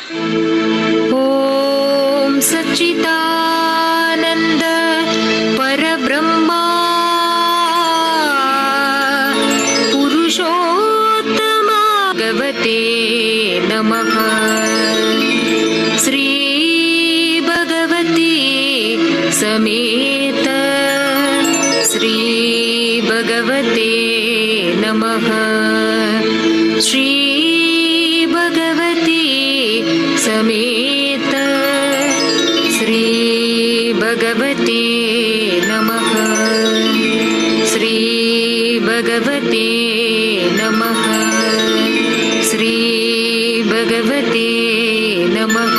ओम सच्चिदानंद परब्रह्मा पुरुषोत्तमा भगवते नमः। श्री भगवती समेत श्री भगवते नमः। श्री भगवती समेत श्री भगवते नमः। श्री भगवते नमः। श्री भगवते नमः।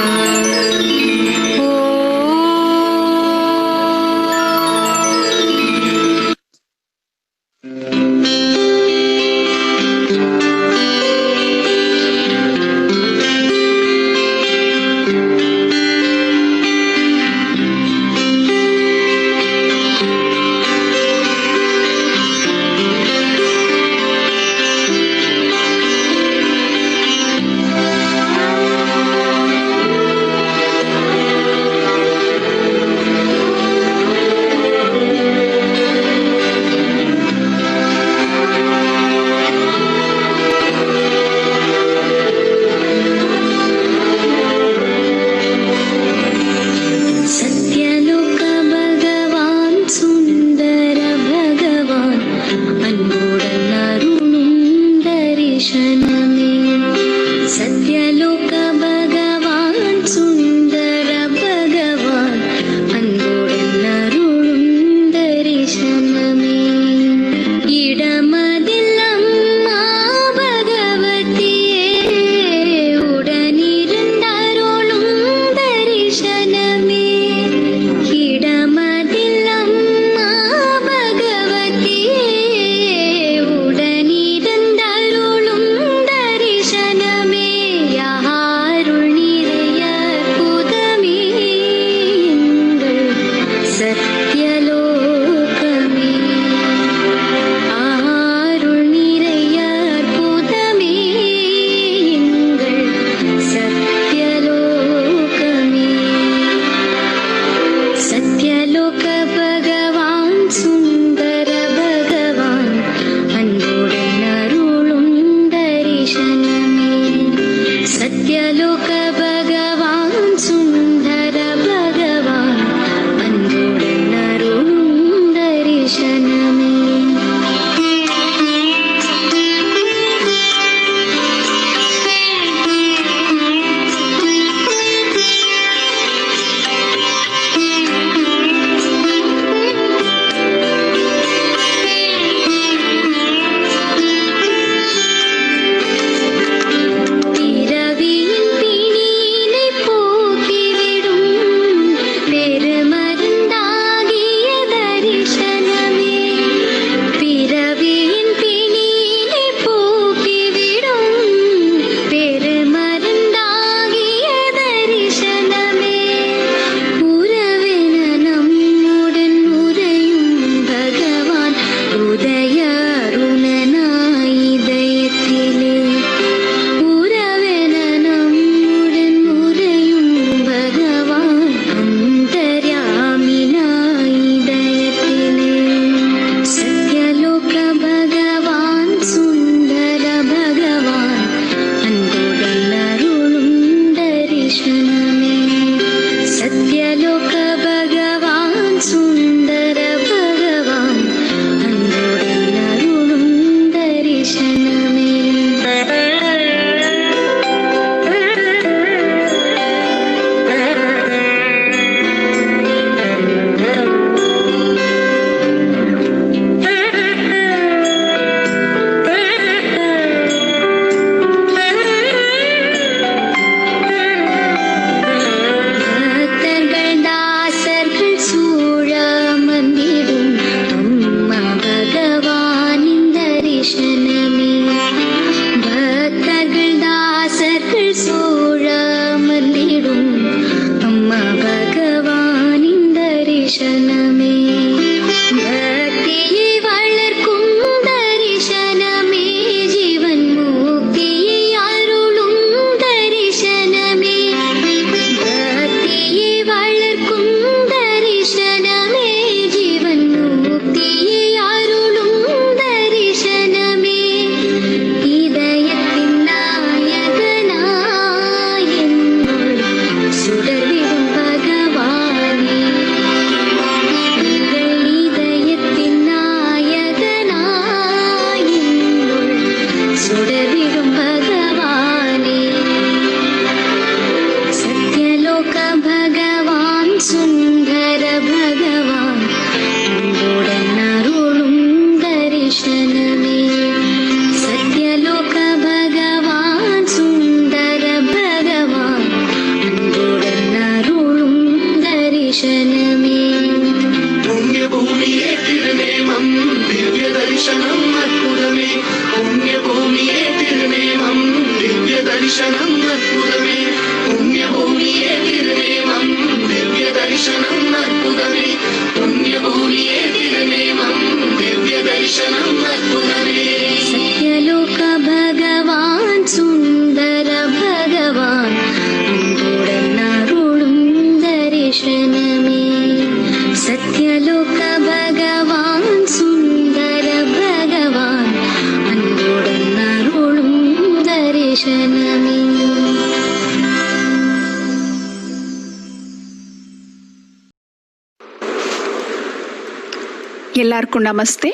தரிசனமே அற்புதமே புண்ணிய பூமியே திருநேமம் திவ்ய தரிசனம் அற்புதமே புண்ணிய பூமியே திருநேமம் திவ்ய தரிசனம் அற்புதமே சத்யலோக பகவான் சுந்தர பகவான் அன்புடன் அருளும் தரிசனமே சத்யலோக பகவான் சுந்தர பகவான் அன்புடன் அருளும் தரிசனமே. எல்லாருக்கும் நமஸ்தே.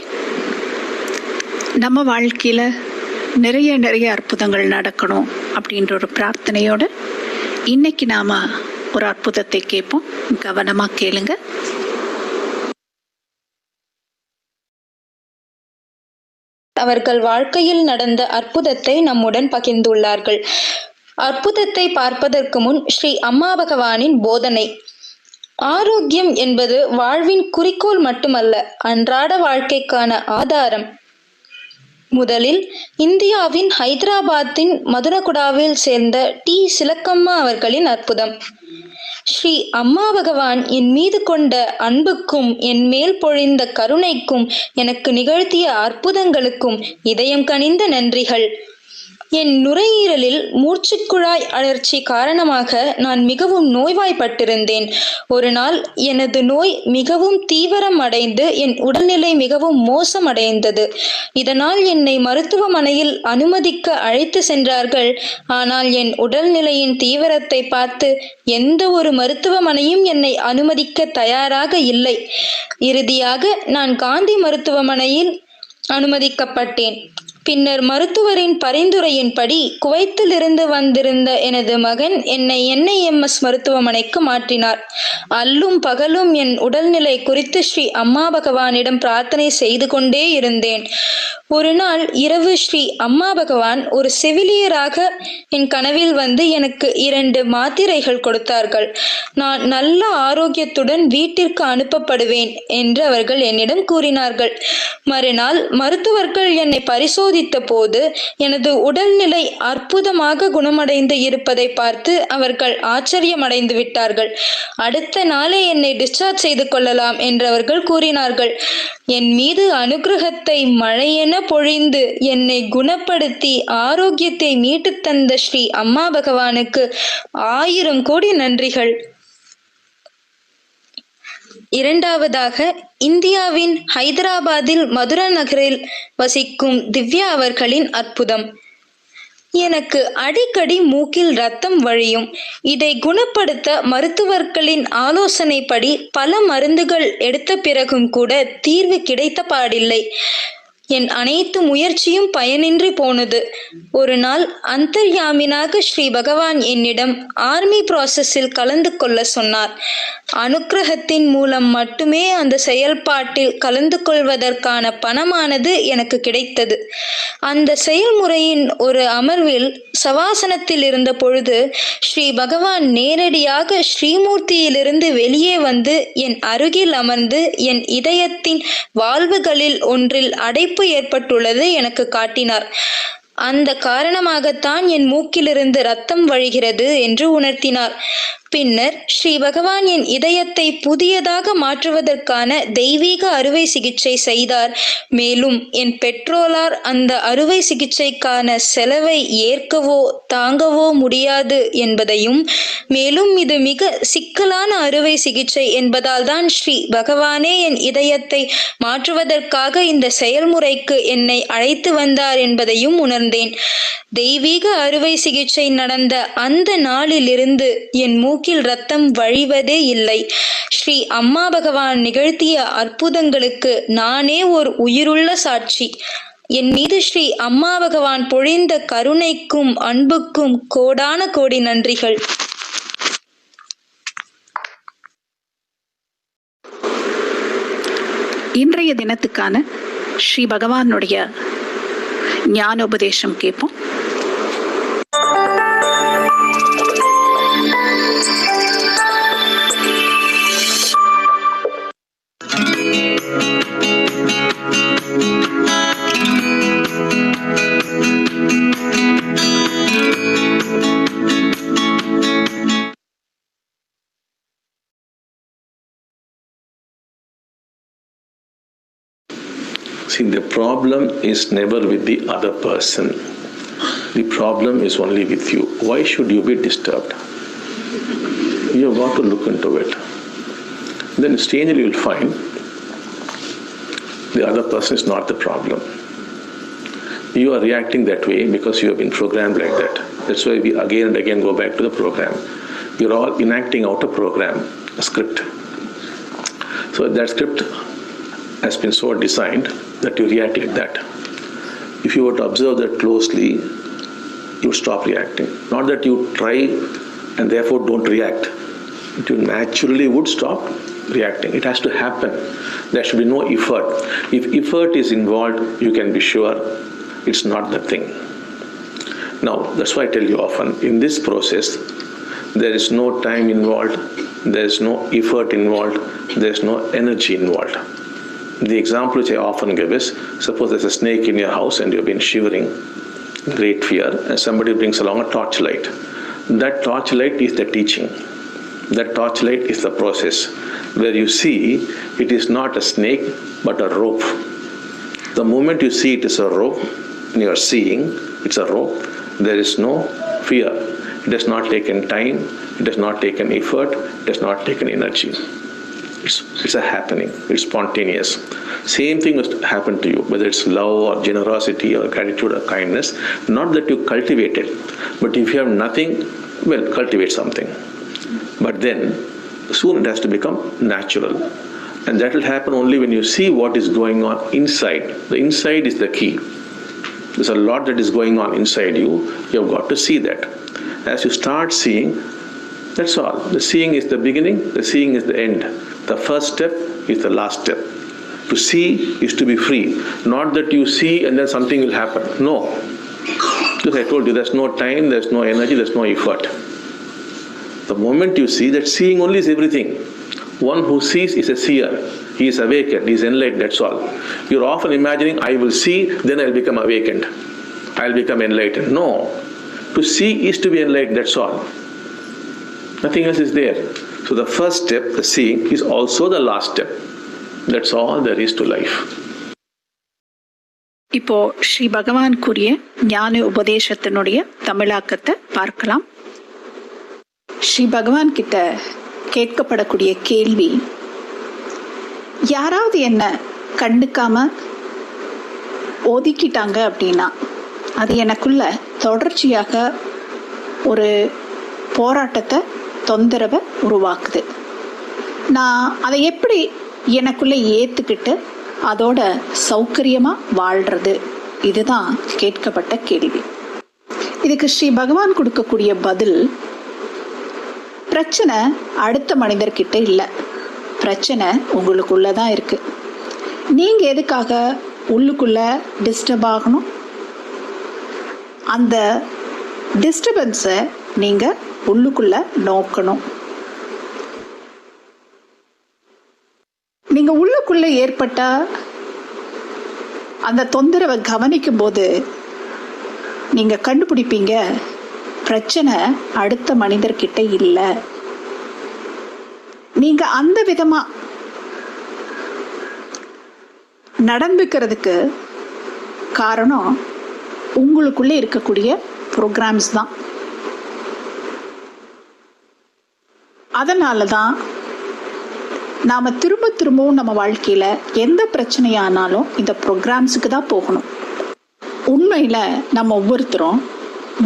நம்ம வாழ்க்கையில் நிறைய அற்புதங்கள் நடக்கணும் அப்படின்ற ஒரு பிரார்த்தனையோடு இன்னைக்கு நாம் ஒரு அற்புதத்தை கேட்போம். கவனமாக கேளுங்க. அவர்கள் வாழ்க்கையில் நடந்த அற்புதத்தை நம்முடன் பகிர்ந்துள்ளார்கள். அற்புதத்தை பார்ப்பதற்கு முன் ஸ்ரீ அம்மா பகவானின் போதனை. ஆரோக்கியம் என்பது வாழ்வின் குறிக்கோள் மட்டுமல்ல, அன்றாட வாழ்க்கைக்கான ஆதாரம். முதலில் இந்தியாவின் ஹைதராபாத்தின் மதுரகுடாவில் சேர்ந்த டி சிலக்கம்மா அவர்களின் அற்புதம். ஸ்ரீ அம்மா பகவான் என் மீது கொண்ட அன்புக்கும் என் மேல் பொழிந்த கருணைக்கும் எனக்கு நிகழ்த்திய அற்புதங்களுக்கும் இதயம் கனிந்த நன்றிகள். என் நுரையீரலில் மூச்சுக்குழாய் அழற்சி காரணமாக நான் மிகவும் நோய்வாய்ப்பட்டிருந்தேன். ஒரு நாள் எனது நோய் மிகவும் தீவிரம் அடைந்து என் உடல்நிலை மிகவும் மோசமடைந்தது. இதனால் என்னை மருத்துவமனையில் அனுமதிக்க அழைத்து சென்றார்கள். ஆனால் என் உடல்நிலையின் தீவிரத்தை பார்த்து எந்த ஒரு மருத்துவமனையும் என்னை அனுமதிக்க தயாராக இல்லை. இறுதியாக நான் காந்தி மருத்துவமனையில் அனுமதிக்கப்பட்டேன். பின்னர் மருத்துவரின் பரிந்துரையின்படி குவைத்தில் இருந்து வந்திருந்த எனது மகன் என்னை NIMS மருத்துவமனைக்கு மாற்றினார். அல்லும் பகலும் என் உடல்நிலை குறித்து ஸ்ரீ அம்மா பகவானிடம் பிரார்த்தனை செய்து கொண்டே இருந்தேன். ஒரு நாள் இரவு ஸ்ரீ அம்மா பகவான் ஒரு செவிலியராக என் கனவில் வந்து எனக்கு 2 மாத்திரைகள் கொடுத்தார்கள். நான் நல்ல ஆரோக்கியத்துடன் வீட்டிற்கு அனுப்பப்படுவேன் என்று அவர்கள் என்னிடம் கூறினார்கள். மறுநாள் மருத்துவர்கள் என்னை பரிசோதித்த போது எனது உடல்நிலை அற்புதமாக குணமடைந்து இருப்பதை பார்த்து அவர்கள் ஆச்சரியமடைந்து விட்டார்கள். அடுத்த நாளே என்னை டிஸ்சார்ஜ் செய்து கொள்ளலாம் என்று அவர்கள் கூறினார்கள். என் மீது அனுகிரகத்தை மழையென பொழிந்து என்னை குணப்படுத்தி ஆரோக்கியத்தை மீட்டு தந்த ஸ்ரீ அம்மா பகவானுக்கு 1000 கோடி நன்றிகள். இரண்டாவதாக, இந்தியாவின் ஹைதராபாத்தில் மதுரா நகரில் வசிக்கும் திவ்யா அவர்களின் அற்புதம். எனக்கு அடிக்கடி மூக்கில் ரத்தம் வழியும். இதை குணப்படுத்த மருத்துவர்களின் ஆலோசனைப்படி பல மருந்துகள் எடுத்த பிறகும் கூட தீர்வு கிடைத்த பாடில்லை. என் அனைத்து முயற்சியும் பயனின்றி போனது. ஒரு நாள் அந்தர்யாமினாக ஸ்ரீ பகவான் என்னிடம் ஆர்மி ப்ராசஸில் கலந்து கொள்ள சொன்னார். அனுக்கிரகத்தின் மூலம் மட்டுமே அந்த செயல்பாட்டில் கலந்து கொள்வதற்கான பணமானது எனக்கு கிடைத்தது. அந்த செயல்முறையின் ஒரு அமர்வில் சவாசனத்தில் இருந்த பொழுது ஸ்ரீ பகவான் நேரடியாக ஸ்ரீமூர்த்தியிலிருந்து வெளியே வந்து என் அருகில் அமர்ந்து என் இதயத்தின் வால்வுகளில் ஒன்றில் அடைப்பு ஏற்பட்டுள்ளது எனக்கு காட்டினார். அந்த காரணமாகத்தான் என் மூக்கிலிருந்து ரத்தம் வழிகிறது என்று உணர்த்தினார். பின்னர் ஸ்ரீ பகவான் என் இதயத்தை புதியதாக மாற்றுவதற்கான தெய்வீக அறுவை சிகிச்சை செய்தார். மேலும் என் பெற்றோரால் அந்த அறுவை சிகிச்சைக்கான செலவை ஏற்கவோ தாங்கவோ முடியாது என்பதையும், மேலும் இது மிக சிக்கலான அறுவை சிகிச்சை என்பதால் தான் ஸ்ரீ பகவானே என் இதயத்தை மாற்றுவதற்காக இந்த செயல்முறைக்கு என்னை அழைத்து வந்தார் என்பதையும் உணர்ந்தேன். தெய்வீக அறுவை சிகிச்சை நடந்த அந்த நாளிலிருந்து என் மூக்கில் ரத்தம் வழிவதே இல்லை. ஸ்ரீ அம்மா பகவான் நிகழ்த்திய அற்புதங்களுக்கு நானே ஒரு உயிருள்ள சாட்சி. என் மீது ஸ்ரீ அம்மா பகவான் பொழிந்த கருணைக்கும் அன்புக்கும் கோடான கோடி நன்றிகள். இன்றைய தினத்துக்கான ஸ்ரீ பகவானுடைய ஞானோபதேசம் கேட்போம். See, the problem is never with the other person. The problem is only with you. Why should you be disturbed? You have got to look into it. Then strangely you will find the other person is not the problem. You are reacting that way because you have been programmed like that. That's why we again and again go back to the program. You're all enacting out a program, a script. So that script has been so designed that you react like that. If you were to observe that closely, you would stop reacting. Not that you try and therefore don't react. You naturally would stop reacting. It has to happen. There should be no effort. If effort is involved, you can be sure it's not the thing. Now, that's why I tell you often, in this process, there is no time involved, there is no effort involved, there is no energy involved. The example which I often give is, suppose there's a snake in your house and you've been shivering, great fear, and somebody brings along a torchlight. That torchlight is the teaching. That torchlight is the process where you see it is not a snake but a rope. The moment you see it is a rope, and you are seeing it's a rope, there is no fear. It has not taken time, it has not taken effort, it has not taken energy. It's a happening, it's spontaneous. Same thing must happen to you, whether it's love or generosity or gratitude or kindness. Not that you cultivate it, but if you have nothing, well, cultivate something. But then, soon it has to become natural. And that will happen only when you see what is going on inside. The inside is the key. There's a lot that is going on inside you. You have got to see that. As you start seeing, that's all. The seeing is the beginning, the seeing is the end. The first step is the last step. To see is to be free. Not that you see and then something will happen. No. Because I told you, there's no time, there's no energy, there's no effort. The moment you see, that seeing only is everything. One who sees is a seer. He is awakened, he is enlightened, that's all. You're often imagining, I will see, then I'll become awakened. I'll become enlightened. No. To see is to be enlightened, that's all. Nothing else is there. So the first step, the seeing, is also the last step. That's all there is to life. இப்போ ஸ்ரீ பகவான் கூறிய ஞான உபதேசத்தினுடைய தமிழாக்கத்தை பார்க்கலாம். ஸ்ரீ பகவான் கிட்ட கேட்கப்படக்கூடிய கேள்வி, யாராவது என்ன கண்டுக்காம ஒதுக்கிட்டாங்க அப்படின்னா அது எனக்குள்ள தொடர்ச்சியாக ஒரு போராட்டத்தை, தொந்தரவை உருவாக்குது. நான் அதை எப்படி எனக்குள்ளே ஏற்றுக்கிட்டு அதோட சௌகரியமாக வாழ்கிறது, இதுதான் கேட்கப்பட்ட கேள்வி. இதுக்கு ஸ்ரீ பகவான் கொடுக்கக்கூடிய பதில், பிரச்சனை அடுத்த மனிதர்கிட்ட இல்லை, பிரச்சனை உங்களுக்குள்ள தான் இருக்கு. நீங்கள் எதுக்காக உள்ளுக்குள்ள டிஸ்டர்ப் ஆகணும்? அந்த டிஸ்டர்பன்ஸை நீங்கள் உள்ளுக்குள்ள நோக்கணும். நீங்கள் உள்ளுக்குள்ள ஏற்பட்ட அந்த தொந்தரவை கவனிக்கும் போது நீங்கள் கண்டுபிடிப்பீங்க, பிரச்சனை அடுத்த மனிதர்கிட்ட இல்லை. நீங்க அந்த விதமா நடந்துக்கிறதுக்கு காரணம் உங்களுக்குள்ளே இருக்கக்கூடிய ப்ரோக்ராம்ஸ் தான். அதனால தான் நாம் திரும்ப திரும்பவும் நம்ம வாழ்க்கையில் எந்த பிரச்சனையானாலும் இந்த ப்ரோக்ராம்ஸுக்கு தான் போகணும். உண்மையில் நம்ம ஒவ்வொருத்தரும்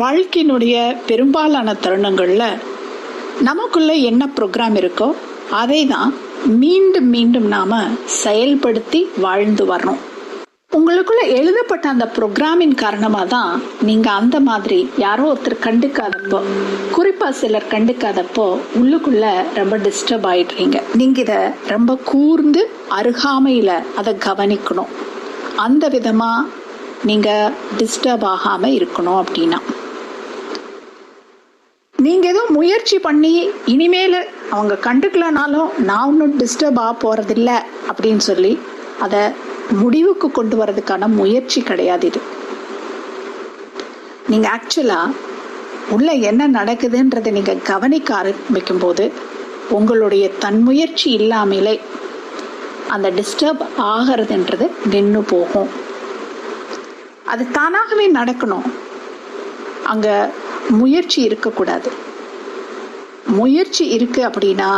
வாழ்க்கையினுடைய பெரும்பாலான தருணங்களில் நமக்குள்ளே என்ன ப்ரோக்ராம் இருக்கோ அதை தான் மீண்டும் மீண்டும் நாம் செயல்படுத்தி வாழ்ந்து வரணும். உங்களுக்குள்ள எழுதப்பட்ட அந்த ப்ரோக்ராமின் காரணமாக தான் நீங்கள் அந்த மாதிரி யாரோ ஒருத்தர் கண்டுக்காதப்போ, குறிப்பாக சிலர் கண்டுக்காதப்போ உள்ளுக்குள்ள ரொம்ப டிஸ்டர்ப் ஆகிடுறீங்க. நீங்கள் இதை ரொம்ப கூர்ந்து அருகாமையில் அதை கவனிக்கணும். அந்த விதமாக நீங்கள் டிஸ்டர்ப் ஆகாமல் இருக்கணும். அப்படின்னா நீங்கள் ஏதோ முயற்சி பண்ணி இனிமேல் அவங்க கண்டுக்கலனாலும் நான் ஒன்றும் டிஸ்டர்ப் ஆக போகிறதில்ல அப்படின்னு சொல்லி அதை முடிவுக்கு கொண்டு வரதுக்கான முயற்சி கிடையாது இது. நீங்கள் ஆக்சுவலாக உள்ள என்ன நடக்குதுன்றதை நீங்கள் கவனிக்க ஆரம்பிக்கும் போது உங்களுடைய தன்முயற்சி இல்லாமலே அந்த டிஸ்டர்ப் ஆகிறதுன்றது நின்று போகும். அது தானாகவே நடக்கணும். அங்க முயற்சி இருக்கக்கூடாது. முயற்சி இருக்கு அப்படின்னா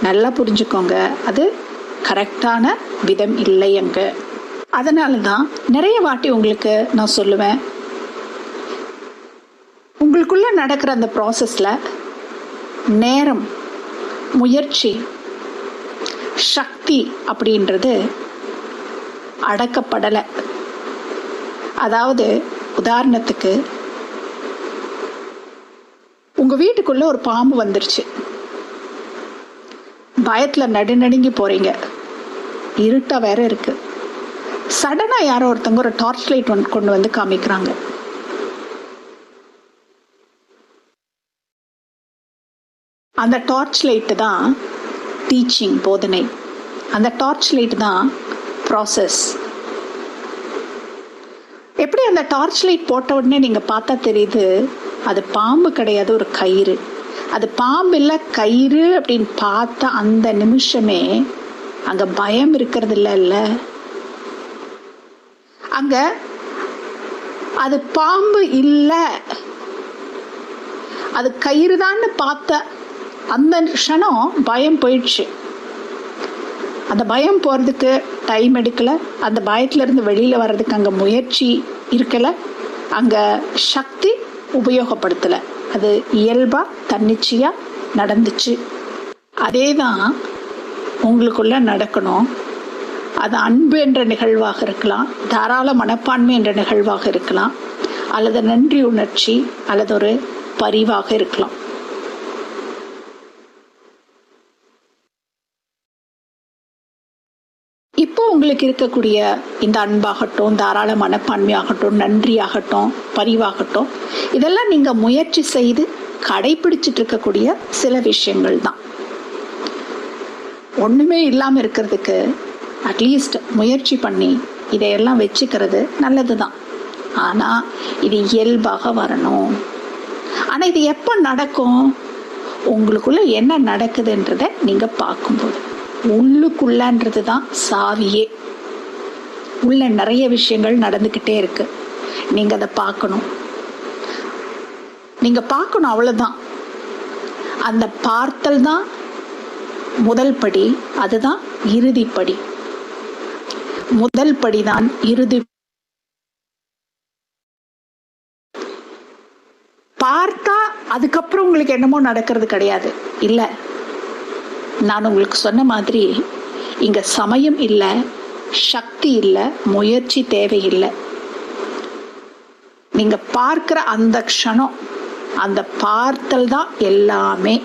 நல்லா புரிஞ்சுக்கோங்க, அது கரெக்டான விதம் இல்லை அங்க. அதனால தான் நிறைய வாட்டி உங்களுக்கு நான் சொல்லுவேன், உங்களுக்குள்ள நடக்கிற அந்த ப்ராசஸ்ல நேரம், முயற்சி, சக்தி அப்படின்றது அடக்கப்படலை. அதாவது உதாரணத்துக்கு உங்க வீட்டுக்குள்ள ஒரு பாம்பு வந்துருச்சு, பயத்துல நடுநடுங்கி போறீங்க, இருட்டா வேற இருக்கு. சடனா யாரோ ஒருத்தவங்க ஒரு டார்ச் லைட் கொண்டு வந்து காமிக்கிறாங்க. அந்த டார்ச் லைட்டு தான் டீச்சிங், போதனை. அந்த டார்ச் லைட் தான் ப்ராசஸ். எப்படி அந்த டார்ச் லைட் போட்ட உடனே நீங்க பார்த்தா தெரியுது அது பாம்பு கிடையாது, ஒரு கயிறு. அது பாம்பு இல்லை, கயிறு அப்படின்னு பார்த்தா அந்த நிமிஷமே அங்க பயம் இருக்கிறது இல்ல. அங்க அது பாம்பு இல்லை, அது கயிறு தான்னு பார்த்த அந்த க்ஷணம் பயம் போயிடுச்சு. அந்த பயம் போறதுக்கு டைம் எடுக்கல, அந்த பயத்துல இருந்து வெளியில வர்றதுக்கு அங்க முயற்சி இருக்கல, அங்க சக்தி உபயோகப்படுத்தல. அது இயல்பா தன்னிச்சையா நடந்துச்சு. அதே தான் உங்களுக்குள்ள நடக்கணும். அது அன்பு என்ற நிகழ்வாக இருக்கலாம், தாராள மனப்பான்மை என்ற நிகழ்வாக இருக்கலாம், அல்லது நன்றி உணர்ச்சி, அல்லது ஒரு பரிவாக இருக்கலாம். இப்போ உங்களுக்கு இருக்கக்கூடிய இந்த அன்பாகட்டும், தாராள மனப்பான்மையாகட்டும், நன்றியாகட்டும், பரிவாகட்டும், இதெல்லாம் நீங்க முயற்சி செய்து கடைபிடிச்சிட்டு இருக்கக்கூடிய சில விஷயங்கள் தான். ஒண்ணுமே இல்லாம இருக்கிறதுக்கு அட்லீஸ்ட் முயற்சி பண்ணி இதையெல்லாம் வச்சுக்கிறது நல்லதுதான். ஆனா இது இயல்பாக வரணும். ஆனா இது எப்ப நடக்கும்? உங்களுக்குள்ள என்ன நடக்குதுன்றத நீங்க பார்க்கும்போது. உள்ளுக்குள்ளன்றது தான் சாவியே. உள்ள நிறைய விஷயங்கள் நடந்துக்கிட்டே இருக்கு, நீங்க அதை பார்க்கணும். நீங்க பார்க்கணும், அவ்வளவுதான். அந்த பார்த்தல் தான் முதல் படி, அதுதான் இறுதி படி. முதல் படிதான் இறுதி. பார்த்தா அதுக்கப்புறம் உங்களுக்கு என்னமோ நடக்கிறது கிடையாது. இல்ல, நான் உங்களுக்கு சொன்ன மாதிரி இங்க சமயம் இல்லை, சக்தி இல்லை, முயற்சி தேவையில்லை. நீங்க பார்க்கிற அந்த க்ஷணம், அந்த பார்த்தல் தான் எல்லாமே.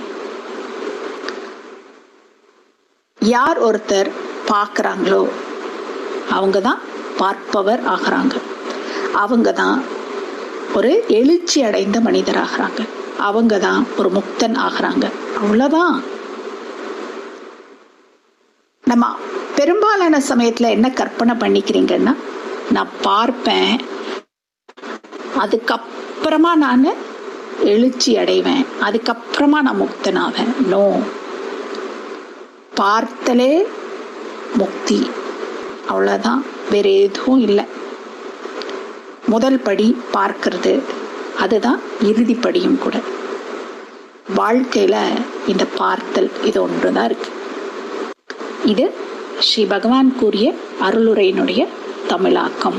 யார் ஒருத்தர் பார்க்குறாங்களோ அவங்க தான் பார்ப்பவர் ஆகிறாங்க. அவங்க தான் ஒரு எழுச்சி அடைந்த மனிதர் ஆகிறாங்க. அவங்க தான் ஒரு முக்தன் ஆகிறாங்க. அவ்வளோதான். நம்ம பெரும்பாலான சமயத்தில் என்ன கற்பனை பண்ணிக்கிறீங்கன்னா, நான் பார்ப்பேன், அதுக்கப்புறமா நான் எழுச்சி அடைவேன், அதுக்கப்புறமா நான் முக்தனாவேன். நோ, பார்த்தலே முக்தி, அவ்வளோதான், வேற எதுவும் இல்லை. முதல் படி பார்க்கிறது, அதுதான் இறுதி படியும் கூட. வாழ்க்கையில இந்த பார்த்தல் இது ஒன்றுதான் இருக்கு. இது ஸ்ரீ பகவான் கூறிய அருளுரையினுடைய தமிழாக்கம்.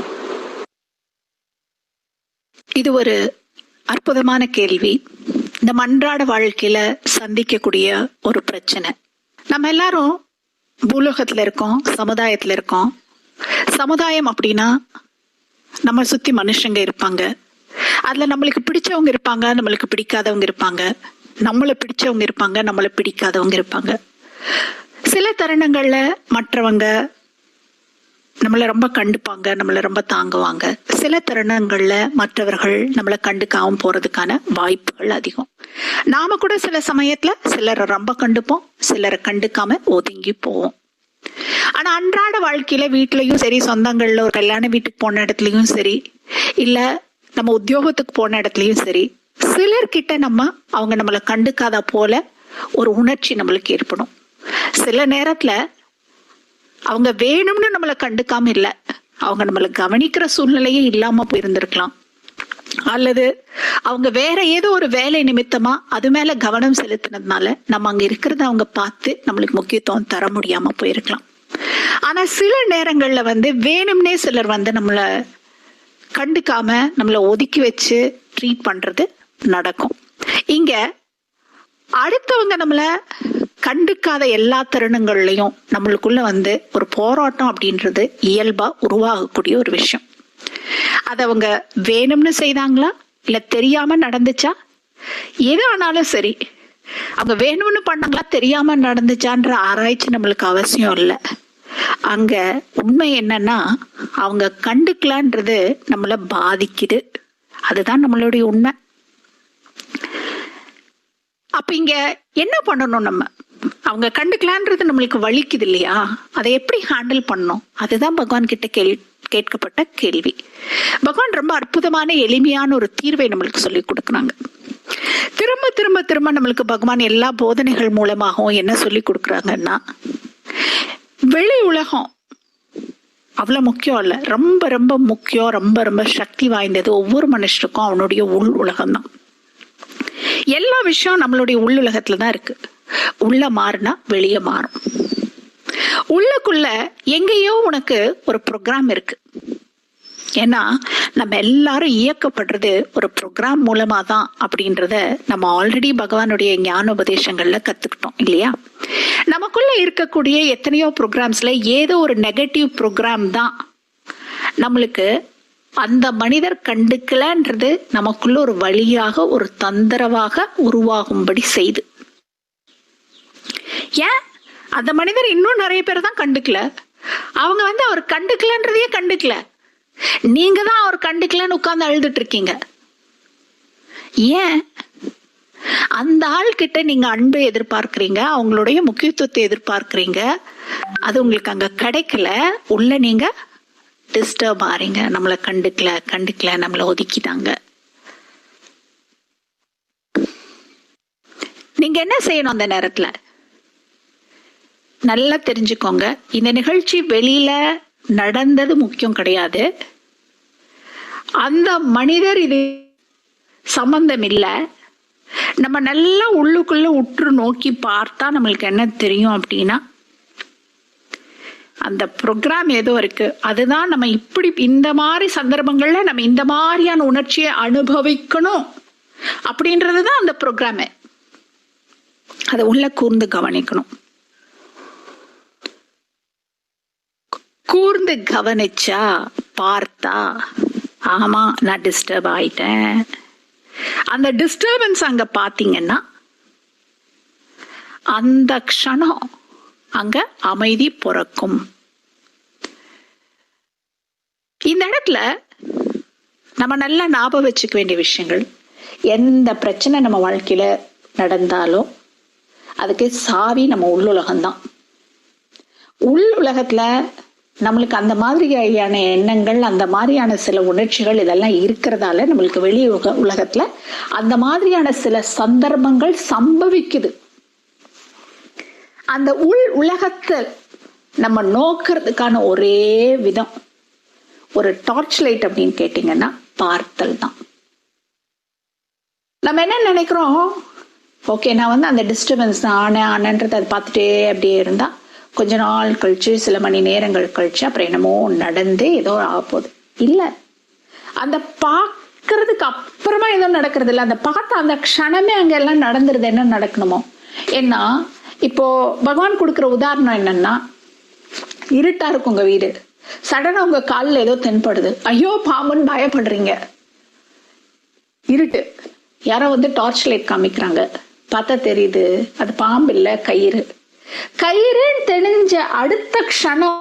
இது ஒரு அற்புதமான கேள்வி. இந்த அன்றாட வாழ்க்கையில சந்திக்கக்கூடிய ஒரு பிரச்சனை. நம்ம எல்லாரும் பூலோகத்துல இருக்கோம், சமுதாயத்துல இருக்கோம். சமுதாயம் அப்படின்னா நம்ம சுத்தி மனுஷங்க இருப்பாங்க. அதுல நம்மளுக்கு பிடிச்சவங்க இருப்பாங்க, நம்மளுக்கு பிடிக்காதவங்க இருப்பாங்க. நம்மளை பிடிச்சவங்க இருப்பாங்க, நம்மளை பிடிக்காதவங்க இருப்பாங்க. சில தருணங்கள்ல மற்றவங்க நம்மளை ரொம்ப கண்டுப்பாங்க, நம்மளை ரொம்ப தாங்குவாங்க. சில தருணங்கள்ல மற்றவர்கள் நம்மளை கண்டுக்காம போறதுக்கான வாய்ப்புகள் அதிகம். நாம கூட சில சமயத்துல சிலரை ரொம்ப கண்டுப்போம், சிலரை கண்டுக்காம ஒதுங்கி போவோம். ஆனா அன்றாட வாழ்க்கையில வீட்லயும் சரி, சொந்தங்கள்ல ஒரு கல்யாண வீட்டுக்கு போன இடத்துலயும் சரி, இல்ல நம்ம உத்தியோகத்துக்கு போன இடத்துலயும் சரி, சிலர்கிட்ட அவங்க நம்மளை கண்டுக்காத போல ஒரு உணர்ச்சி நம்மளுக்கு ஏற்படும். சில நேரத்துல அவங்க வேணும்னு நம்மளை கண்டுக்காம இல்லை, அவங்க நம்மளை கவனிக்கிற சூழ்நிலையே இல்லாம போயிருந்திருக்கலாம். அல்லது அவங்க வேற ஏதோ ஒரு வேலை நிமித்தமா அது மேல கவனம் செலுத்தினதுனால நம்ம அங்க இருக்கிறத அவங்க பார்த்து நம்மளுக்கு முக்கியத்துவம் தர முடியாம போயிருக்கலாம். ஆனா சில நேரங்கள்ல வேணும்னே சிலர் நம்மளை கண்டுக்காம நம்மளை ஒதுக்கி வச்சு ட்ரீட் பண்றது நடக்கும். இங்க அடுத்தவங்க நம்மளை கண்டுக்காத எல்லா தருணங்கள்லையும் நம்மளுக்குள்ள ஒரு போராட்டம் அப்படின்றது இயல்பா உருவாகக்கூடிய ஒரு விஷயம். அது அவங்க வேணும்னு செய்தாங்களா இல்ல தெரியாம நடந்துச்சா, எது ஆனாலும் சரி, அவங்க வேணும்னு பண்ணாங்களா தெரியாம நடந்துச்சான்ற ஆராய்ச்சி நம்மளுக்கு அவசியம் இல்லை. அங்க உண்மை என்னன்னா அவங்க கண்டுக்கலான்றது நம்மள பாதிக்குது, அதுதான் நம்மளுடைய உண்மை. அப்ப இங்க என்ன பண்ணணும், நம்ம அவங்க கண்டுக்கலான்றது நம்மளுக்கு வலிக்குது இல்லையா, அதை எப்படி ஹேண்டில் பண்ணணும், அதுதான் பகவான் கிட்ட கேட்கப்பட்ட கேள்வி. பகவான் ரொம்ப அற்புதமான எளிமையான ஒரு தீர்வை நம்மளுக்கு சொல்லி கொடுக்குறாங்க. திரும்ப திரும்ப திரும்ப நம்மளுக்கு பகவான் எல்லா போதனைகள் மூலமாகவும் என்ன சொல்லி கொடுக்குறாங்கன்னா, வெளி உலகம் அவ்வளவு முக்கியம் இல்லை, ரொம்ப ரொம்ப முக்கியம், ரொம்ப ரொம்ப சக்தி வாய்ந்தது ஒவ்வொரு மனுஷனுக்கும் அவனுடைய உள் உலகம் தான். எல்லா விஷயம் நம்மளுடைய உள்ளுலகத்துல தான் இருக்கு. உள்ள மாறினா வெளியே மாறும். உள்ளுக்குள்ள எங்கேயோ உனக்கு ஒரு ப்ரோக்ராம் இருக்கு. ஏன்னா நம்ம எல்லாரும் இயக்கப்படுறது ஒரு ப்ரோக்ராம் மூலமா தான் அப்படின்றத நம்ம ஆல்ரெடி பகவானுடைய ஞானோபதேசங்கள்ல கத்துக்கிட்டோம் இல்லையா. நமக்குள்ள இருக்கக்கூடிய எத்தனையோ ப்ரோக்ராம்ஸ்ல ஏதோ ஒரு நெகட்டிவ் ப்ரோக்ராம் தான் நம்மளுக்கு அந்த மனிதர் கண்டுக்கலன்றது நமக்குள்ள ஒரு வழியாக ஒரு தந்திரவாக உருவாகும்படி செய்து. ஏன் அந்த மனிதர் இன்னும் நிறைய பேர் தான் கண்டுக்கல, அவங்க அவர் கண்டுக்கலன்றதையே கண்டுக்கல, நீங்க தான் அவர் கண்டுக்கலன்னு உட்கார்ந்து அழுதுட்டு இருக்கீங்க. ஏன் அந்த ஆள் கிட்ட நீங்க அன்பு எதிர்பார்க்கிறீங்க, அவங்களுடைய முக்கியத்துவத்தை எதிர்பார்க்கிறீங்க, அது உங்களுக்கு அங்க கிடைக்கல, உள்ள நீங்க டிஸ்டர்ப் ஆறீங்க, நம்மளை கண்டுக்கல நம்மளை ஒதுக்கிட்டாங்க. நீங்க என்ன செய்யணும் அந்த நேரத்துல, நல்லா தெரிஞ்சுக்கோங்க, இந்த நிகழ்ச்சி வெளியில நடந்தது முக்கியம் கிடையாது, அந்த மனிதர் இது சம்பந்தம் இல்லை. நம்ம நல்லா உள்ளுக்குள்ள உற்று நோக்கி பார்த்தா நம்மளுக்கு என்ன தெரியும் அப்படின்னா, அந்த ப்ரோக்ராம் ஏதோ இருக்கு, அதுதான் நம்ம இப்படி இந்த மாதிரி சந்தர்ப்பங்கள்ல நம்ம இந்த மாதிரியான உணர்ச்சியை அனுபவிக்கணும் அப்படின்றதுதான் அந்த ப்ரோக்ராமே. அதை உள்ள கூர்ந்து கவனிக்கணும். கூர்ந்து கவனிச்சா பார்த்தா, ஆமா நான் டிஸ்டர்ப் ஆயிட்டேன், அந்த டிஸ்டர்பன்ஸ் அங்க பாத்தீங்கன்னா அந்த க்ஷணம் அங்க அமைதி பிறக்கும். இந்த இடத்துல நம்ம நல்லா ஞாபகம் வச்சுக்க வேண்டிய விஷயங்கள், எந்த பிரச்சனை நம்ம வாழ்க்கையில நடந்தாலும் அதுக்கு சாவி நம்ம உள்ளுலகம்தான். உள் உலகத்துல நம்மளுக்கு அந்த மாதிரியான எண்ணங்கள், அந்த மாதிரியான சில உணர்ச்சிகள் இதெல்லாம் இருக்கிறதால நம்மளுக்கு வெளி உலகத்துல அந்த மாதிரியான சில சந்தர்ப்பங்கள் சம்பவிக்குது. அந்த உள் உலகத்தை நம்ம நோக்கிறதுக்கான ஒரே விதம், ஒரு டார்ச் லைட் அப்படின்னு கேட்டீங்கன்னா பார்த்தல் தான். நம்ம என்ன நினைக்கிறோம், ஓகே நான் அந்த டிஸ்டர்பன்ஸ் தான் ஆனன்றது அதை பார்த்துட்டே அப்படியே இருந்தா கொஞ்ச நாள் கழிச்சு, சில மணி நேரங்கள் கழிச்சு அப்புறம் என்னமோ நடந்து ஏதோ ஆகப்போகுது. இல்லை, அந்த பார்க்கறதுக்கு அப்புறமா ஏதோ நடக்கிறது இல்லை, அந்த பார்த்த அந்த க்ஷணமே அங்க எல்லாம் நடந்துருது என்ன நடக்கணுமோ. ஏன்னா இப்போ பகவான் கொடுக்குற உதாரணம் என்னன்னா, இருட்டா இருக்கும் உங்க வீடு, சடனா உங்க காலில் ஏதோ தென்படுது, ஐயோ பாம்புன்னு பயப்படுறீங்க. இருட்டு, யாரோ டார்ச் லைட் காமிக்கிறாங்க, பார்த்தா தெரியுது அது பாம்பு இல்லை கயிறு. கயிறுன்னு தெரிஞ்ச அடுத்த க்ஷணம்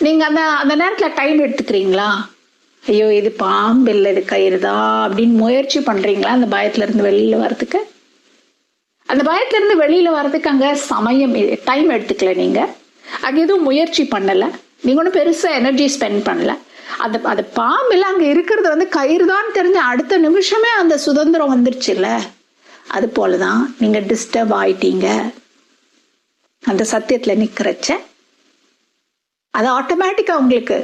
நீங்க அந்த நேரத்துல டைம் எடுத்துக்கிறீங்களா, ஐயோ இது பாம்பு இல்லை இது கயிறு தான் அப்படின்னு முயற்சி பண்றீங்களா அந்த பயத்துல இருந்து வெளியில வர்றதுக்கு? அந்த பயத்துல இருந்து வெளியில வர்றதுக்கு அங்க சமயம் டைம் எடுத்துக்கல, நீங்க அங்க எதுவும் முயற்சி பண்ணல, நீங்க ஒன்றும் பெருசா எனர்ஜி ஸ்பெண்ட் பண்ணல. அது பாம்பு இல்லை அங்க இருக்கிறது கயிறு தான் தெரிஞ்ச அடுத்த நிமிஷமே அந்த சுதந்திரம் வந்துருச்சு இல்ல. அது போலதான் நீங்க டிஸ்டர்ப் ஆயிட்டீங்க, அந்த சத்தியத்துல நிக்கிறச்ச அது ஆட்டோமேட்டிக்காக உங்களுக்கு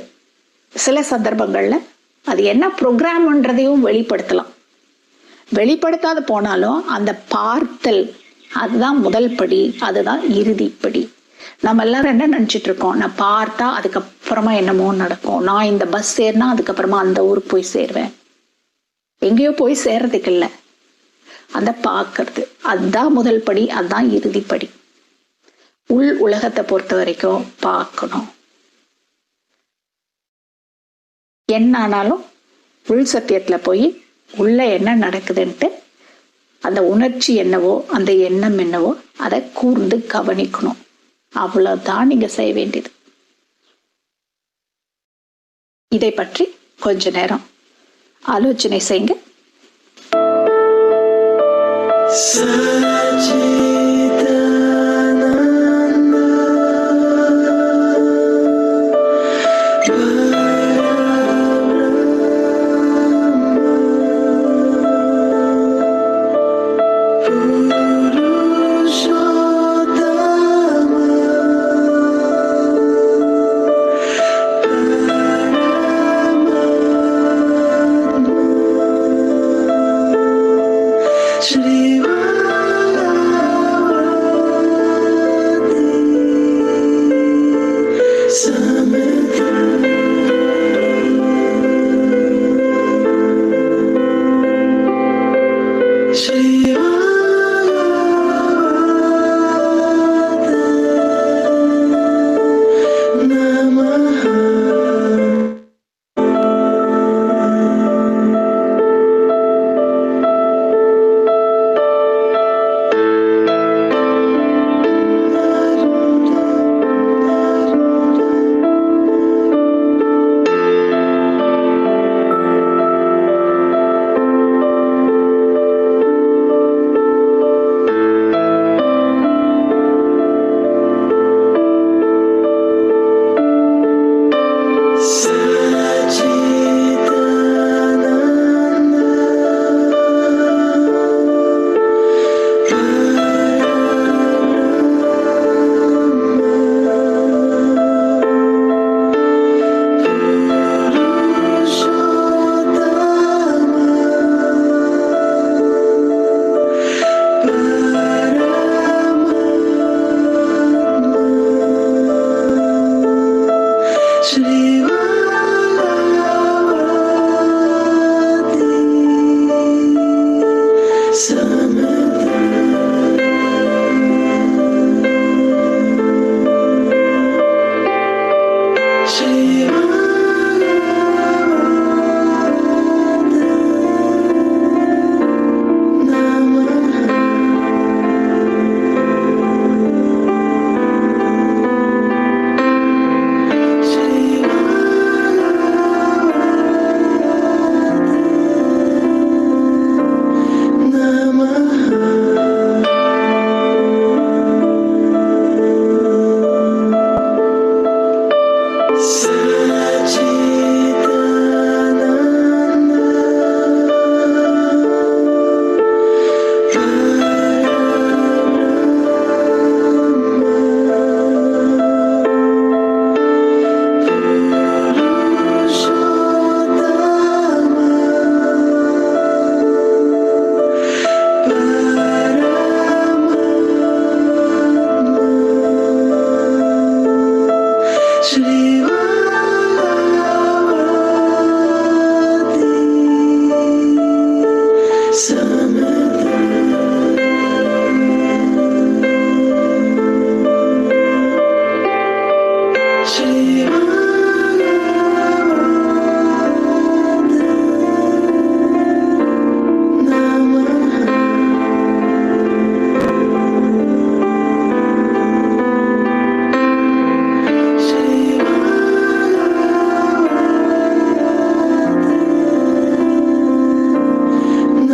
சில சந்தர்ப்பங்களில் அது என்ன ப்ரோக்ராம்ன்றதையும் வெளிப்படுத்தலாம். வெளிப்படுத்தாத போனாலும் அந்த பார்த்தல் அதுதான் முதல் படி, அதுதான் இறுதிப்படி. நம்ம எல்லாரும் என்ன நினச்சிட்டு இருக்கோம், நான் பார்த்தா அதுக்கப்புறமா என்னமோ நடக்கும், நான் இந்த பஸ் ஏறினா அதுக்கப்புறமா அந்த ஊருக்கு போய் சேருவேன். எங்கேயோ போய் சேர்றதுக்கு இல்லை, அந்த பார்க்கறது அதுதான் முதல் படி, அதுதான் இறுதிப்படி. உள் உலகத்தை பொறுத்த வரைக்கும் பார்க்கணும். என்ன ஆனாலும் உள் சத்தியத்துல போய் உள்ள என்ன நடக்குதுன்ட்டு அந்த உணர்ச்சி என்னவோ அந்த எண்ணம் என்னவோ அதை கூர்ந்து கவனிக்கணும். அவ்வளவுதான் நீங்க செய்ய வேண்டியது. இதை பற்றி கொஞ்ச நேரம் ஆலோசனை செய்யுங்க.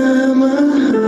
Namah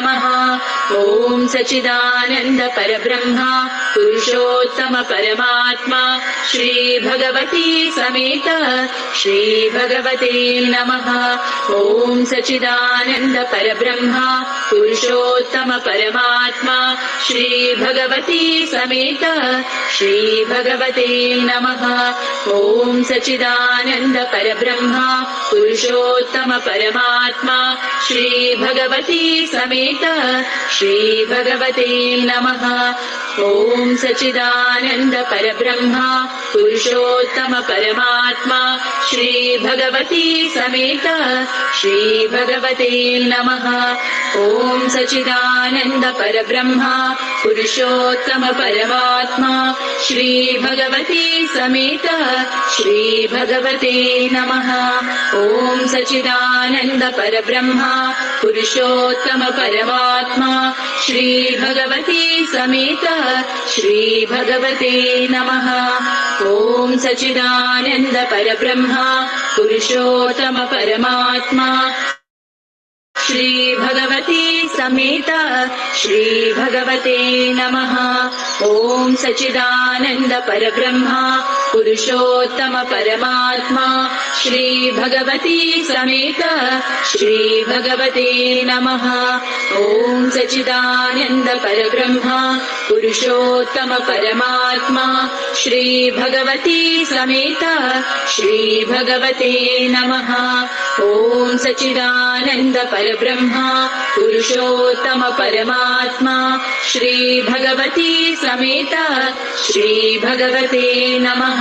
नमः। ॐ सच्चिदानन्द परब्रह्मा पुरुषोत्तम परमात्मा श्री भगवती समेत श्री भगवते नमः। ॐ सच्चिदानन्द परब्रह्मा पुरुषोत्तम परमात्मा श्री भगवती समेत श्री भगवते नमः। ॐ सच्चिदानन्द परब्रह्मा पुरुषोत्तम परमात्मा श्री भगवती समेत श्री भगवते नमः। ॐ सच्चिदानन्द परब्रह्मा पुरुषोत्तम परमात्मा श्री भगवती समेत श्री भगवते नमः। ॐ सच्चिदानन्द परब्रह्मा पुरुषोत्तम परमात्मा श्री भगवती समेत श्री भगवते नमः। ॐ सच्चिदानन्द परब्रह्मा पुरुषोत्तम परमात्मा श्री भगवती समेत श्री भगवते नमः। ॐ सच्चिदानन्द परब्रह्मा पुरुषोत्तम परमात्मा श्री भगवती समेत श्री भगवते नमः। ॐ सच्चिदानन्द परब्रह्मा पुरुषोत्तम परमात्मा श्री भगवती समेत श्री भगवते नमः। ॐ सच्चिदानन्द परब्रह्मा पुरुषोत्तम परमात्मा श्री भगवती समेत श्री भगवते नमः। ॐ सच्चिदानन्द परब्रह्मा पुरुषोत्तम परमात्मा श्री भगवती समेत श्री भगवते नमः।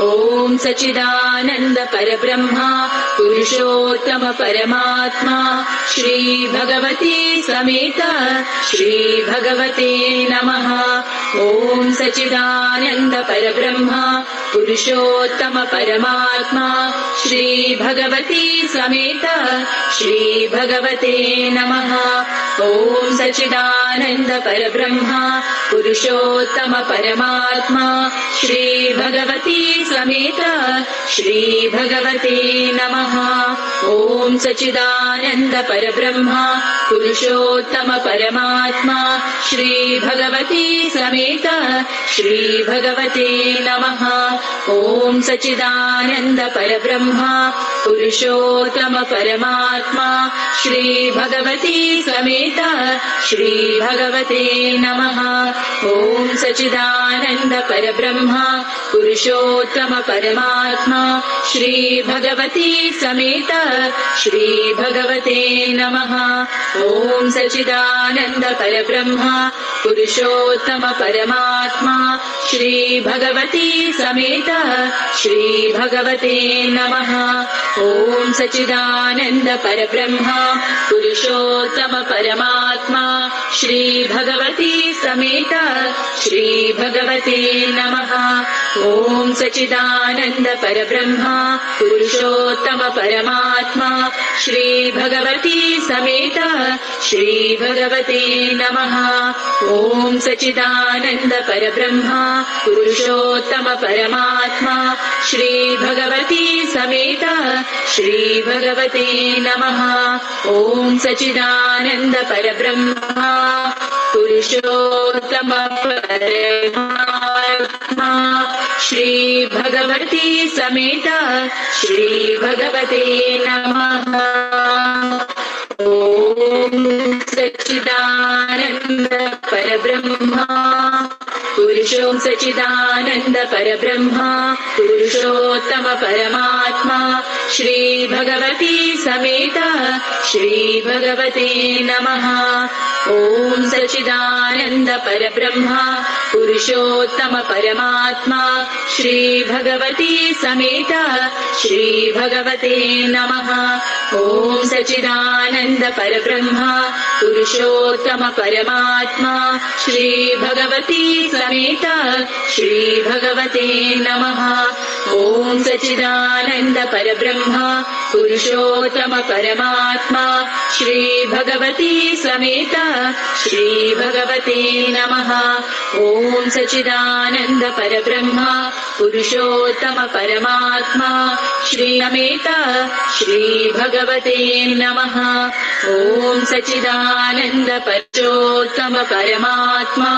ॐ सच्चिदानन्द परब्रह्मा पुरुषोत्तम परमात्मा श्री भगवती समेत श्री भगवते नमः। ॐ सच्चिदानन्द परब्रह्मा पुरुषोत्तम परमात्मा श्री भगवती समेत श्री भगवते नमः। ॐ सच्चिदानन्द परब्रह्मा पुरुषोत्तम परमात्मा श्री भगवती समेत श्री भगवते नमः। ॐ सच्चिदानन्द परब्रह्मा पुरुषोत्तम परमात्मा श्री भगवती समेत श्री भगवते नमः। ॐ सच्चिदानन्द परब्रह्मा पुरुषोत्तम परमात्मा श्री भगवती समेत श्री भगवते नमः। ॐ सच्चिदानन्द परब्रह्मा पुरुषोत्तम परमात्मा श्री भगवती समेत श्री भगवते नमः। ॐ सच्चिदानन्द परब्रह्मा पुरुषोत्तम परमात्मा श्री भगवती समेत श्री भगवते नमः। ॐ सच्चिदानन्द परब्रह्मा पुरुषोत्तम परमात्मा श्री भगवती समेत श्री भगवते नमः। ॐ सच्चिदानन्द परब्रह्मा पुरुषोत्तम परमात्मा श्री भगवती समेत श्री भगवते नमः। ॐ सच्चिदानन्द परब्रह्मा पुरुषोत्तम परमात्मा श्री भगवती समेत श्री भगवते नमः। ॐ सच्चिदानन्द परब्रह्मा पुरुषोत्तम परमात्मा श्री भगवती समेत श्री भगवते नमः। ॐ सच्चिदानन्द परब्रह्मा सच्चिदानन्द परब्रह्मा पुरुषोत्तम परमात्मा श्री भगवती समेत श्री भगवते नमः। ॐ सच्चिदानन्द परब्रह्मा पुरुषोत्तम परमात्मा श्री भगवती समेत श्री भगवते नमः। ॐ सच्चिदानन्द परब्रह्मा पुरुषोत्तम परमात्मा श्री भगवती समेत श्री भगवते नमः। ॐ सच्चिदानन्द परब्रह्मा पुरुषोत्तम परमात्मा श्री भगवती समेत श्री भगवते नमः। ॐ सच्चिदानन्द परब्रह्मा पुरुषोत्तम परमात्मा श्री समेत श्री भगवते नमः। ॐ सच्चिदानन्द परचोत्तम परमात्मा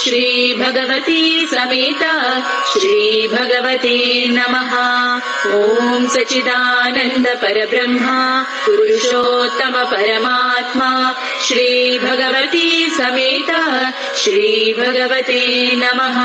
श्री भगवती समेत श्री भगवते नमः। ॐ सच्चिदानन्द परब्रह्मा पुरुषोत्तम परमात्मा श्री भगवती समेत श्री भगवते नमः।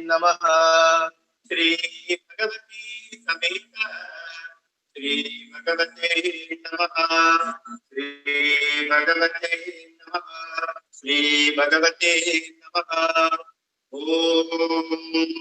नमः। श्री भगवती समेत श्री भगवते नमः। श्री भगवते नमः। श्री भगवते नमः। ओम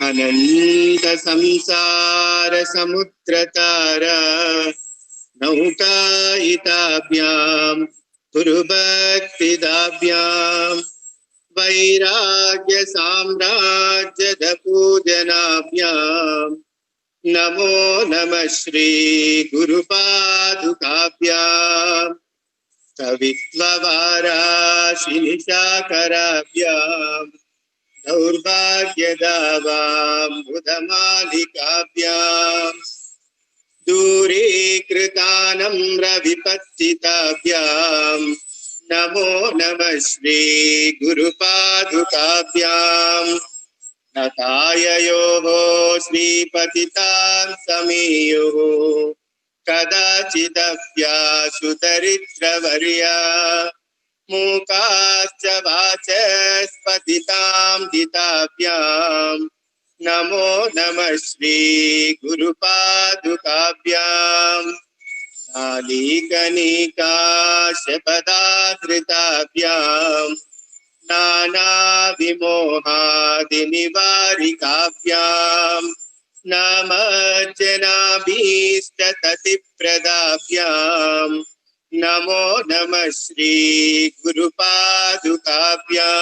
अनंत संसार समुद्रतारा नौकायिताभ्यां गुरुभक्तिदाभ्यां वैराग्य साम्राज्यद पूजनाभ्यां नमो नमः श्री गुरुपादुकाभ्यां कवित्ववाराशिनिशाकराभ्यां दौर्भाग्यदावाम्बुधमालिकाभ्यां दूरीकृतानम्रविपत्तिताभ्यां नमो नमः श्री गुरुपादुकाभ्यां नताययोः श्रीपतितान् समीयुः कदाचिदप्याशु दरिद्रवर्या मूकाश्च वाचस्पतितां दिताभ्यां नमो नमः श्री गुरुपादुकाभ्यां नालीकनिकाशपदाधृताभ्यां नानाविमोहादिनिवारिकाभ्यां नमज्जनाभीष्टततिप्रदाभ्यां नमो नमः श्री गुरुपादुकाभ्यां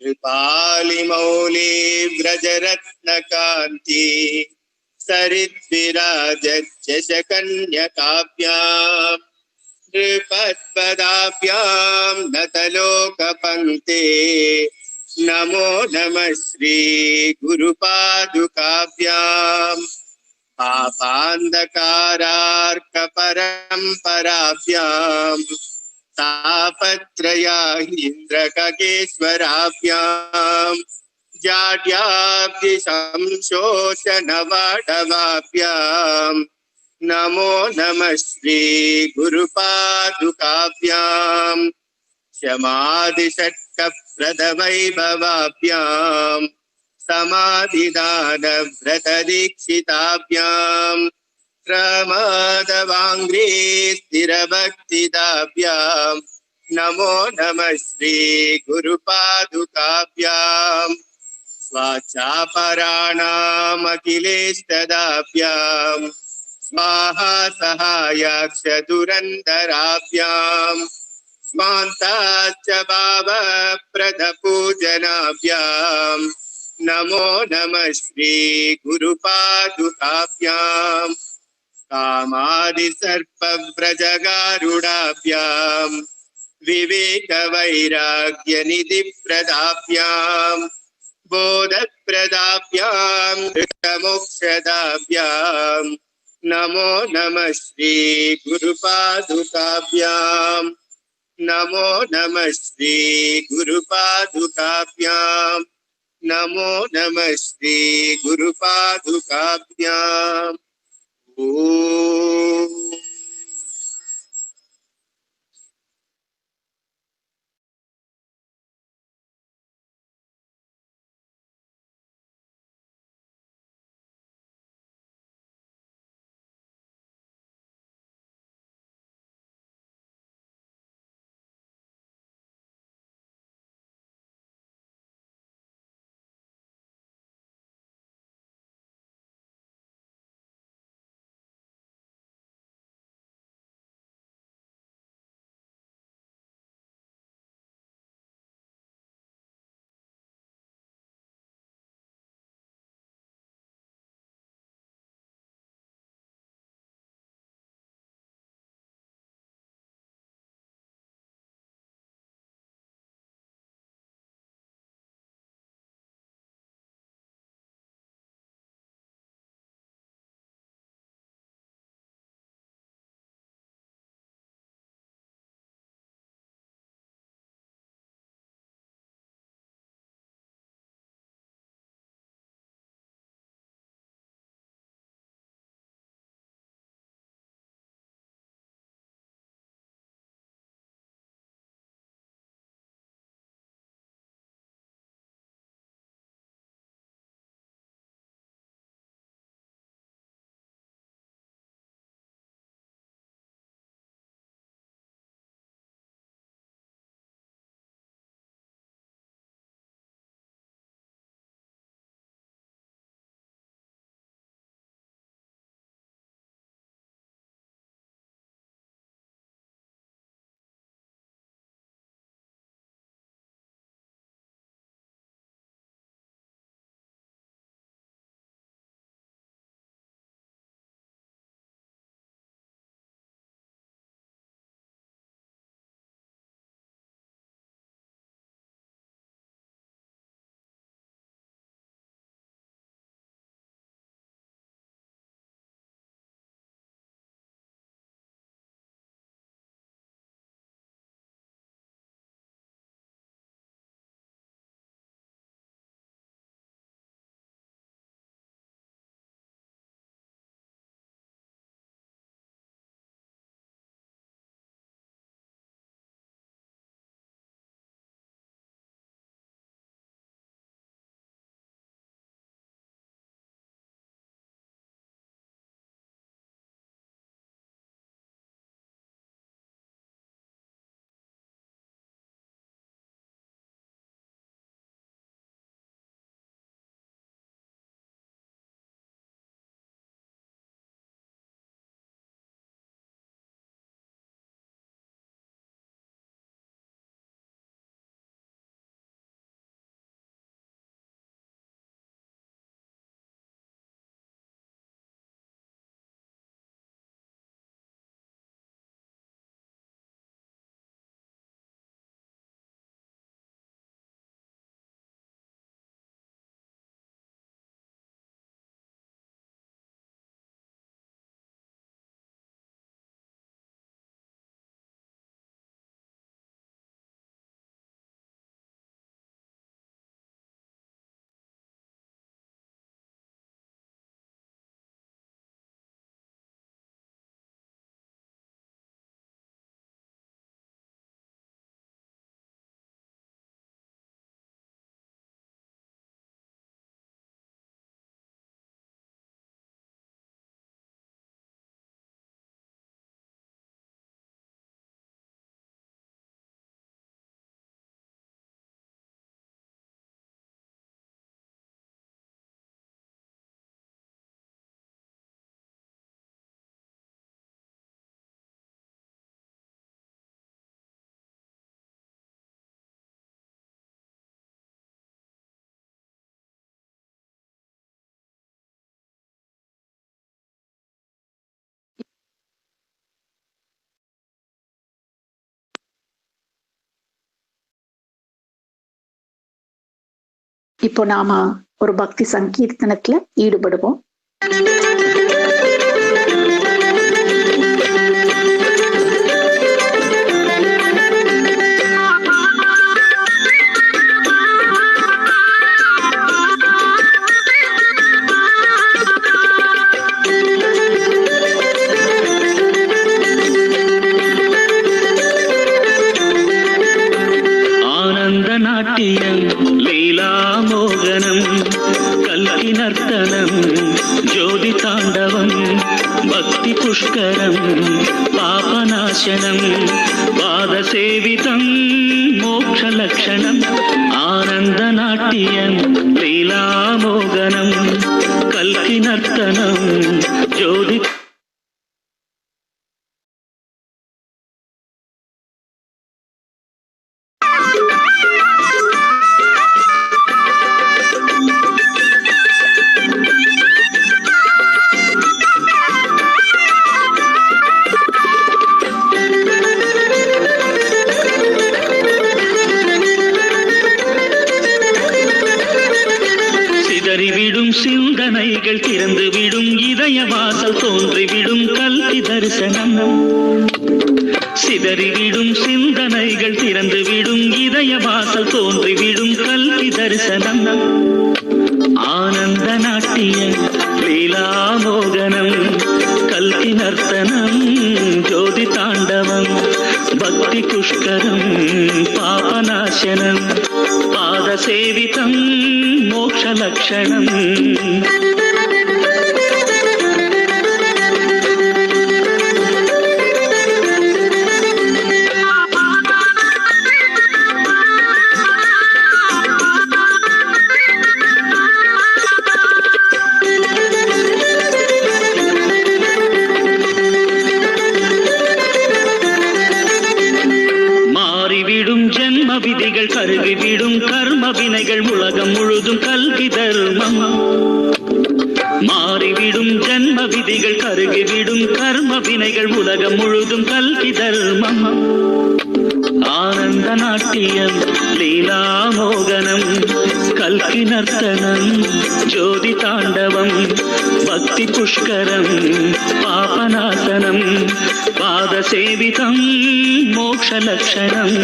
कृपालिमौली व्रजरत्नकान्ति सरिद्विराजच्छकन्यकाभ्यां नृपत्पदाभ्यां नतलोकपङ्क्ते नमो नमः श्री गुरुपादुकाभ्यां पापान्धकारार्कपरम्पराभ्यां तापत्रयाहीन्द्रकगेश्वराभ्यां जाड्याब्धिसंशोषणवाडवाभ्यां नमो नमः श्री गुरुपादुकाभ्यां शमादिषट्कप्रदवैभवाभ्यां समाधिदानव्रतदीक्षिताभ्यां प्रमादवाङ्घ्री स्थिरभक्तिदाभ्यां नमो नमः श्री गुरुपादुकाभ्यां स्वाचापराणामखिलेष्टदाभ्यां स्वाहा सहायाक्ष दुरन्दराभ्यां स्वान्ताश्च भावप्रदपूजनाभ्यां नमो नमः श्री गुरुपादुकाभ्यां कामादिसर्पव्रजगारुडाभ्यां विवेकवैराग्यनिधिप्रदाभ्यां बोधप्रदाभ्यां धृतमोक्षदाभ्यां नमो नमः श्री गुरुपादुकाभ्यां नमो नमः श्री गुरुपादुकाभ्यां नमो नमः श्री गुरुपादुकाभ्यां ओम। இப்போ நாம ஒரு பக்தி சங்கீர்த்தனத்துல ஈடுபடுவோம். லீலாமோகனம் கல்கி நர்த்தனம் ஜோதி தாண்டவம் பக்தி புஷ்கரம் பாபநாசனம் பாத சேவிதம் மோக்ஷ லக்ஷணம் ஆனந்த நாட்டியம் லீலாமோகனம் கல்கி நர்த்தனம் ஜோதி சிந்தனைகள் திறந்து விடும் இதய வாசல் தோன்றிவிடும் கல்கி தரிசனம் சிதறிவிடும் சிந்தனைகள் திறந்து விடும் இதய வாசல் தோன்றிவிடும் கல்கி தரிசனம் ஆனந்த நாட்டியம் லீலாமோகனம் கல்கி நர்த்தனம் ஜோதி தாண்டவம் பக்தி புஷ்கரம் பாபநாசனம் பாத சேவிதம் மோக்ஷ லக்ஷணம் விதிகள் கருகிவிடும் கர்ம வினைகள் உலகம் முழுதும் கல்கி தர்மம் மாறிவிடும் ஜன்ம விதிகள் கருகிவிடும் கர்ம வினைகள் உலகம் முழுதும் கல்கி தர்மம் ஆனந்த நாட்டியம் லீலாமோகனம் கல்கி நர்த்தனம் ஜோதி தாண்டவம் பக்தி புஷ்கரம் பாபநாசனம் பாத சேவிதம் மோக்ஷ லக்ஷணம்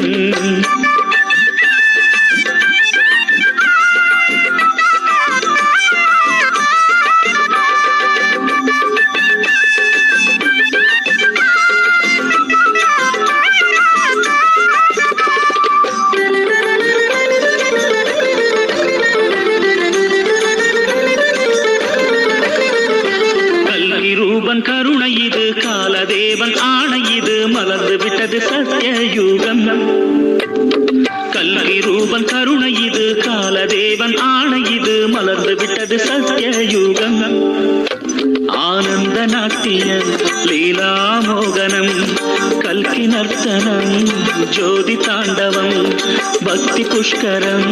கருணை இது காலதேவன் ஆணை இது மலர்ந்து விட்டது சத்யயுகம் கல்கி ரூபன் கருணை இது காலதேவன் ஆணை இது மலர்ந்து விட்டது சத்யயுகம் ஆனந்த நாட்டியம் லீலாமோகனம் கல்கி நர்த்தனம் ஜோதி தாண்டவம் பக்தி புஷ்கரம்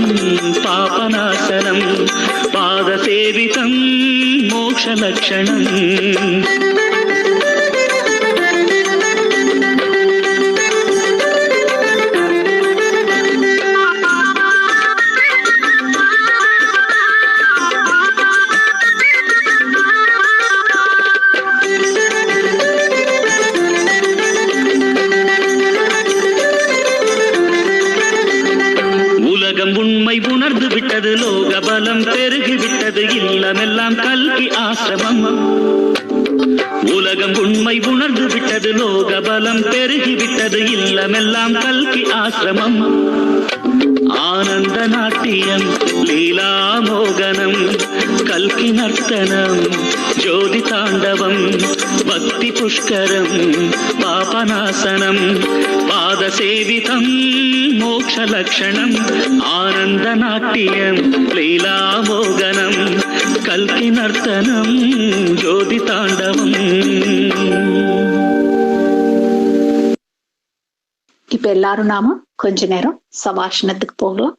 பாபநாசனம் பாத சேவிதம் மோக்ஷ லக்ஷணம் உண்மை உணர்ந்து விட்டது லோக பலம் பெருகிவிட்டது இல்லமெல்லாம் கல்கி ஆசிரமம் உலகம் உண்மை உணர்ந்து விட்டது லோக பலம் பெருகிவிட்டது இல்லமெல்லாம் கல்கி ஆசிரமம் ஆனந்த நாட்டியம் லீலாமோகனம் கல்கி நர்த்தனம் ஜோதி தாண்டவம் பக்தி புஷ்கரம் பாபநாசனம் பாத சேவிதம் மோக்ஷ லக்ஷணம் ஆனந்த நாட்டியம் லீலாமோகனம் கல்கி நர்த்தனம் ஜோதி தாண்டவம். இப்ப எல்லாரும் நாம கொஞ்ச நேரம் சபாஷணத்துக்கு போகலாம்.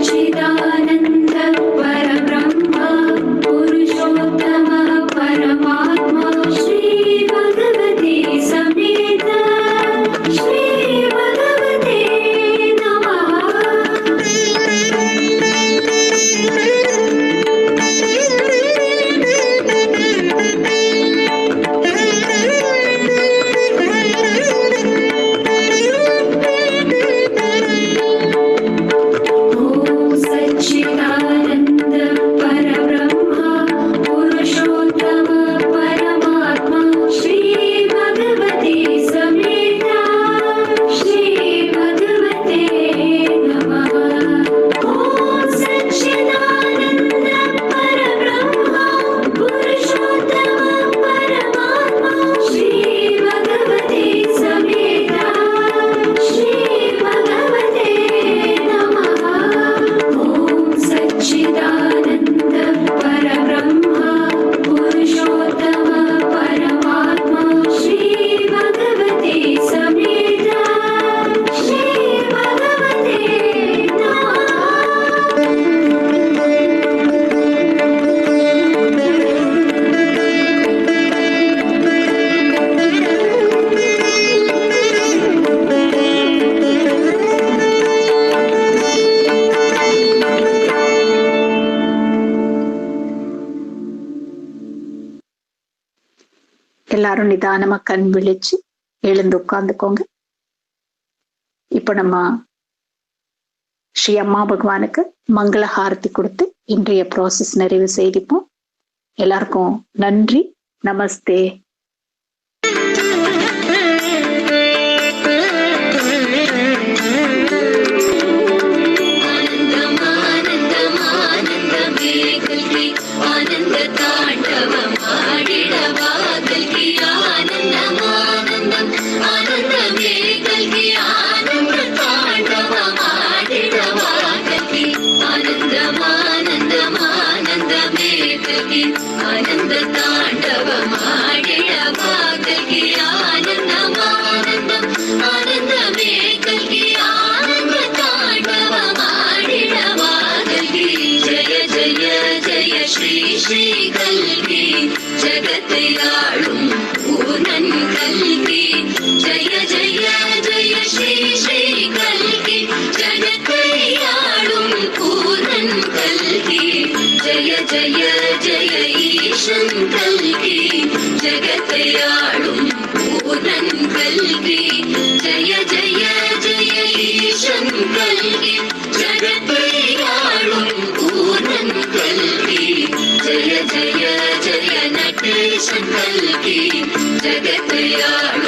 सच्चिदानन्द परब्रह्मा पुरुषोत्तमः परमात्मा श्री भगवते समेत श्री भगवते नमः। எல்லாரும் நிதானமா கண் விழிச்சு எழுந்து உட்கார்ந்துக்கோங்க. இப்ப நம்ம ஸ்ரீ அம்மா பகவானுக்கு மங்கள ஹாரதி கொடுத்து இன்றைய ப்ராசஸ் நிறைவு செய்திப்போம். எல்லாருக்கும் நன்றி, நமஸ்தே. आनंद तांडव माडिडवा कल्कि आनंदम आनंदम आनंद में कल्कि आनंद तांडव माडिडवा कल्कि आनंदम आनंदम आनंद में कल्कि आनंद तांडव माडिडवा कल्कि आनंदम आनंदम आनंद में कल्कि आनंद तांडव माडिडवा कल्कि जय जय जय श्री श्री कल्कि जगत्याळुं पूर्णन् कल्कि जय जय जय श्री श्री कल्कि जगत्याळुं पूर्णन् कल्कि जय जय जय ईशन् कल्कि जगत्याळुं पूर्णन् कल्कि जय जय जय ईशन् कल्कि जगत्याळुं पूर्णन् कल्कि जय जय जय नटेशन् कल्कि जगत्याळुं